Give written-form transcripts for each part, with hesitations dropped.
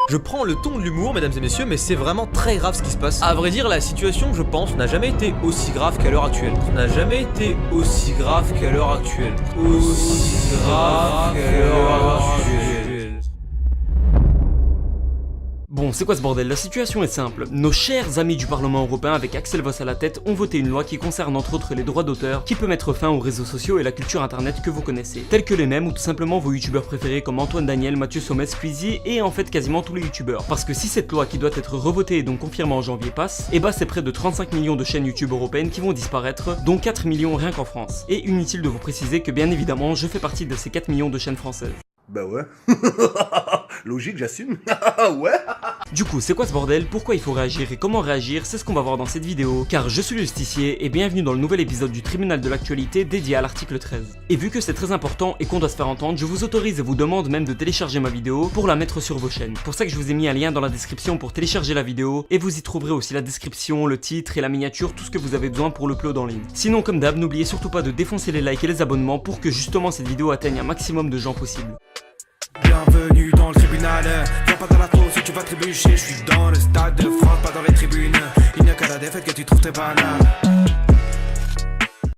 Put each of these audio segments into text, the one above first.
Je prends le ton de l'humour, mesdames et messieurs, mais c'est vraiment très grave ce qui se passe. À vrai dire, la situation, je pense, n'a jamais été aussi grave qu'à l'heure actuelle. N'a jamais été aussi grave qu'à l'heure actuelle. Aussi grave qu'à l'heure actuelle. Bon, c'est quoi ce bordel? La situation est simple. Nos chers amis du Parlement européen avec Axel Voss à la tête ont voté une loi qui concerne entre autres les droits d'auteur, qui peut mettre fin aux réseaux sociaux et la culture internet que vous connaissez, tels que les mèmes ou tout simplement vos youtubeurs préférés comme Antoine Daniel, Mathieu Sommet, Squeezie et en fait quasiment tous les youtubeurs. Parce que si cette loi qui doit être revotée et donc confirmée en janvier passe, et bah c'est près de 35 millions de chaînes YouTube européennes qui vont disparaître, dont 4 millions rien qu'en France. Et inutile de vous préciser que bien évidemment je fais partie de ces 4 millions de chaînes françaises. Bah ouais. Logique, j'assume. Ouais. Du coup, c'est quoi ce bordel? Pourquoi il faut réagir et comment réagir? C'est ce qu'on va voir dans cette vidéo. Car je suis le justicier et bienvenue dans le nouvel épisode du tribunal de l'actualité dédié à l'article 13. Et vu que c'est très important et qu'on doit se faire entendre, je vous autorise et vous demande même de télécharger ma vidéo pour la mettre sur vos chaînes. Pour ça que je vous ai mis un lien dans la description pour télécharger la vidéo et vous y trouverez aussi la description, le titre et la miniature, tout ce que vous avez besoin pour l'upload en ligne. Sinon, comme d'hab, n'oubliez surtout pas de défoncer les likes et les abonnements pour que justement cette vidéo atteigne un maximum de gens possible. Bienvenue dans le tribunal, viens pas dans la peau si tu vas trébucher. Je suis dans le stade de France, pas dans les tribunes. Il n'y a qu'à la défaite que tu trouves tes bananes.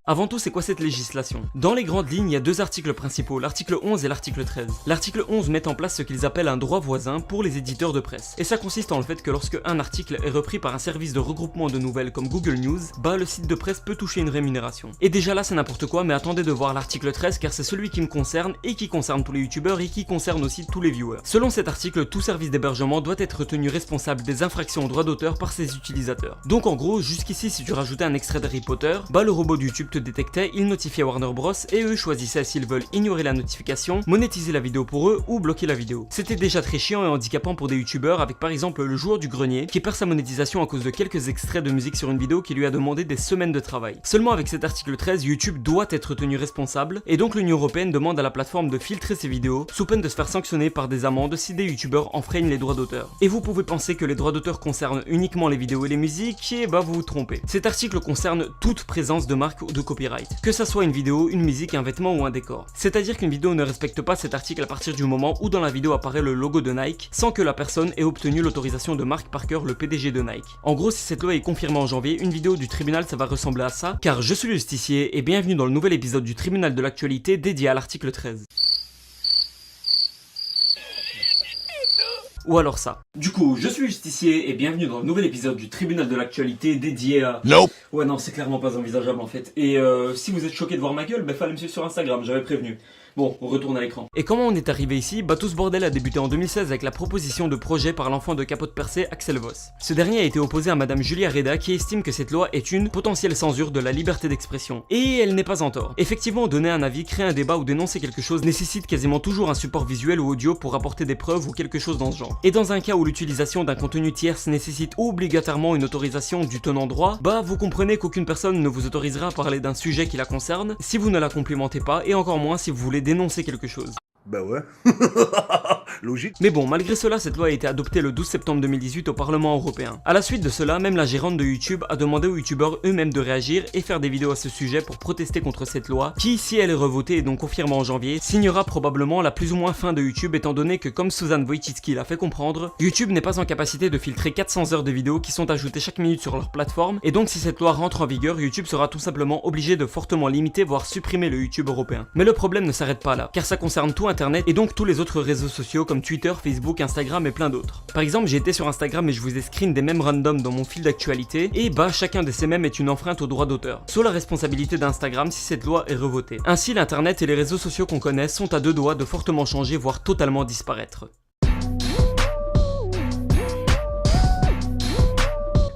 Avant tout, c'est quoi cette législation? Dans les grandes lignes, il y a deux articles principaux, l'article 11 et l'article 13. L'article 11 met en place ce qu'ils appellent un droit voisin pour les éditeurs de presse. Et ça consiste en le fait que lorsque un article est repris par un service de regroupement de nouvelles comme Google News, bah le site de presse peut toucher une rémunération. Et déjà là, c'est n'importe quoi, mais attendez de voir l'article 13 car c'est celui qui me concerne et qui concerne tous les youtubeurs et qui concerne aussi tous les viewers. Selon cet article, tout service d'hébergement doit être tenu responsable des infractions aux droits d'auteur par ses utilisateurs. Donc en gros, jusqu'ici, si tu rajoutais un extrait d'Harry Potter, bah le robot de YouTube te détectait, il notifiait Warner Bros et eux choisissaient s'ils veulent ignorer la notification, monétiser la vidéo pour eux ou bloquer la vidéo. C'était déjà très chiant et handicapant pour des youtubeurs avec par exemple le joueur du grenier qui perd sa monétisation à cause de quelques extraits de musique sur une vidéo qui lui a demandé des semaines de travail. Seulement avec cet article 13, YouTube doit être tenu responsable et donc l'Union Européenne demande à la plateforme de filtrer ses vidéos sous peine de se faire sanctionner par des amendes si des youtubeurs enfreignent les droits d'auteur. Et vous pouvez penser que les droits d'auteur concernent uniquement les vidéos et les musiques, et bah vous vous trompez. Cet article concerne toute présence de marque ou de copyright. Que ça soit une vidéo, une musique, un vêtement ou un décor. C'est-à-dire qu'une vidéo ne respecte pas cet article à partir du moment où dans la vidéo apparaît le logo de Nike sans que la personne ait obtenu l'autorisation de Mark Parker, le PDG de Nike. En gros, si cette loi est confirmée en janvier, une vidéo du tribunal ça va ressembler à ça, car je suis le justicier et bienvenue dans le nouvel épisode du tribunal de l'actualité dédié à l'article 13. Ou alors ça. Du coup, je suis justicier et bienvenue dans le nouvel épisode du tribunal de l'actualité dédié à... Nope. Ouais non, c'est clairement pas envisageable en fait. Et si vous êtes choqué de voir ma gueule, bah fallait me suivre sur Instagram, j'avais prévenu. Bon, on retourne à l'écran. Et comment on est arrivé ici? Bah tout ce bordel a débuté en 2016 avec la proposition de projet par l'enfant de capote percée Axel Voss. Ce dernier a été opposé à madame Julia Reda qui estime que cette loi est une potentielle censure de la liberté d'expression. Et elle n'est pas en tort. Effectivement, donner un avis, créer un débat ou dénoncer quelque chose nécessite quasiment toujours un support visuel ou audio pour apporter des preuves ou quelque chose dans ce genre. Et dans un cas où l'utilisation d'un contenu tierce nécessite obligatoirement une autorisation du tenant droit, bah vous comprenez qu'aucune personne ne vous autorisera à parler d'un sujet qui la concerne si vous ne la complimentez pas et encore moins si vous voulez dénoncer quelque chose. Bah ouais. Logique. Mais bon, malgré cela, cette loi a été adoptée le 12 septembre 2018 au Parlement européen. À la suite de cela, même la gérante de YouTube a demandé aux youtubeurs eux-mêmes de réagir et faire des vidéos à ce sujet pour protester contre cette loi, qui, si elle est revotée et donc confirmée en janvier, signera probablement la plus ou moins fin de YouTube étant donné que, comme Susan Wojcicki l'a fait comprendre, YouTube n'est pas en capacité de filtrer 400 heures de vidéos qui sont ajoutées chaque minute sur leur plateforme, et donc si cette loi rentre en vigueur, YouTube sera tout simplement obligé de fortement limiter voire supprimer le YouTube européen. Mais le problème ne s'arrête pas là, car ça concerne tout internet et donc tous les autres réseaux sociaux comme Twitter, Facebook, Instagram et plein d'autres. Par exemple, j'ai été sur Instagram et je vous ai screen des mèmes random dans mon fil d'actualité et bah chacun de ces mèmes est une enfreinte au droit d'auteur, sous la responsabilité d'Instagram si cette loi est revotée. Ainsi, l'internet et les réseaux sociaux qu'on connaît sont à deux doigts de fortement changer voire totalement disparaître.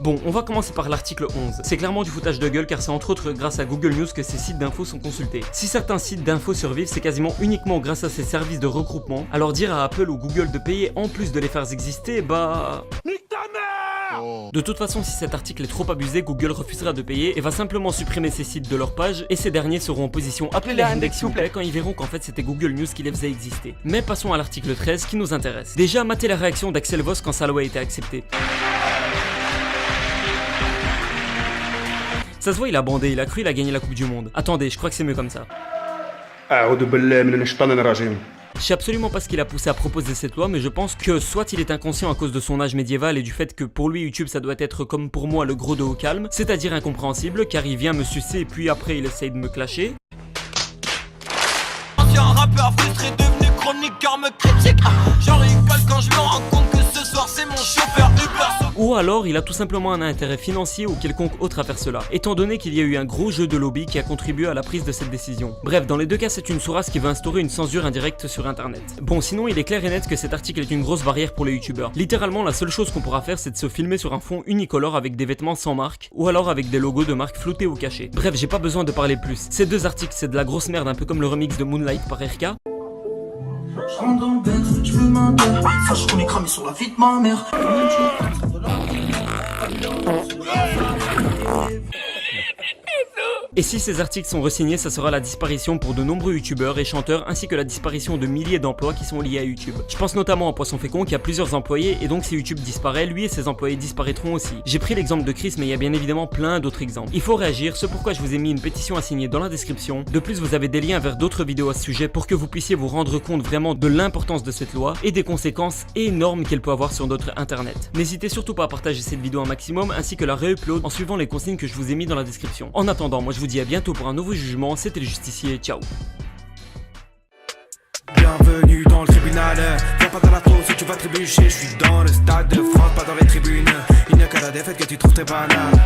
Bon, on va commencer par l'article 11. C'est clairement du foutage de gueule car c'est entre autres grâce à Google News que ces sites d'infos sont consultés. Si certains sites d'infos survivent, c'est quasiment uniquement grâce à ces services de regroupement. Alors dire à Apple ou Google de payer en plus de les faire exister, bah... Nique ta mère! De toute façon, si cet article est trop abusé, Google refusera de payer et va simplement supprimer ces sites de leur page et ces derniers seront en position appelez les index s'il vous plaît quand ils verront qu'en fait c'était Google News qui les faisait exister. Mais passons à l'article 13 qui nous intéresse. Déjà, matez la réaction d'Axel Voss quand sa loi a été acceptée. Ça se voit, il a bandé, il a cru, il a gagné la Coupe du Monde. Attendez, je crois que c'est mieux comme ça. Je sais absolument pas ce qui l'a poussé à proposer cette loi, mais je pense que soit il est inconscient à cause de son âge médiéval et du fait que pour lui YouTube ça doit être comme pour moi le gros dos au calme, c'est-à-dire incompréhensible car il vient me sucer et puis après il essaye de me clasher. Un rappeur frustré devenu chronique car me critique. J'en rigole quand je me rends compte que ce soir c'est mon chauffeur Uber. Ou alors il a tout simplement un intérêt financier ou quelconque autre à faire cela, étant donné qu'il y a eu un gros jeu de lobby qui a contribué à la prise de cette décision. Bref, dans les deux cas c'est une sourasse qui veut instaurer une censure indirecte sur internet. Bon, sinon il est clair et net que cet article est une grosse barrière pour les youtubeurs. Littéralement la seule chose qu'on pourra faire c'est de se filmer sur un fond unicolore avec des vêtements sans marque, ou alors avec des logos de marque floutés ou cachés. Bref, j'ai pas besoin de parler plus. Ces deux articles c'est de la grosse merde, un peu comme le remix de Moonlight par RK. Je rentre dans le bed, je veux m'inter. Sache qu'on est cramé sur la vie de ma mère. Et si ces articles sont re-signés, ça sera la disparition pour de nombreux youtubeurs et chanteurs ainsi que la disparition de milliers d'emplois qui sont liés à YouTube. Je pense notamment à Poisson Fécond qui a plusieurs employés et donc si YouTube disparaît, lui et ses employés disparaîtront aussi. J'ai pris l'exemple de Chris mais il y a bien évidemment plein d'autres exemples. Il faut réagir, ce pourquoi je vous ai mis une pétition à signer dans la description. De plus vous avez des liens vers d'autres vidéos à ce sujet pour que vous puissiez vous rendre compte vraiment de l'importance de cette loi et des conséquences énormes qu'elle peut avoir sur notre internet. N'hésitez surtout pas à partager cette vidéo un maximum ainsi que la re-upload en suivant les consignes que je vous ai mis dans la description. En attendant, moi je vous dis à bientôt pour un nouveau jugement, c'était le Justicier, ciao. Bienvenue dans le tribunal. Viens pas dans la peau si tu vas trébucher. Je suis dans le stade de France, pas dans les tribunes. Il n'y a qu'à la défaite que tu trouves tes bananes.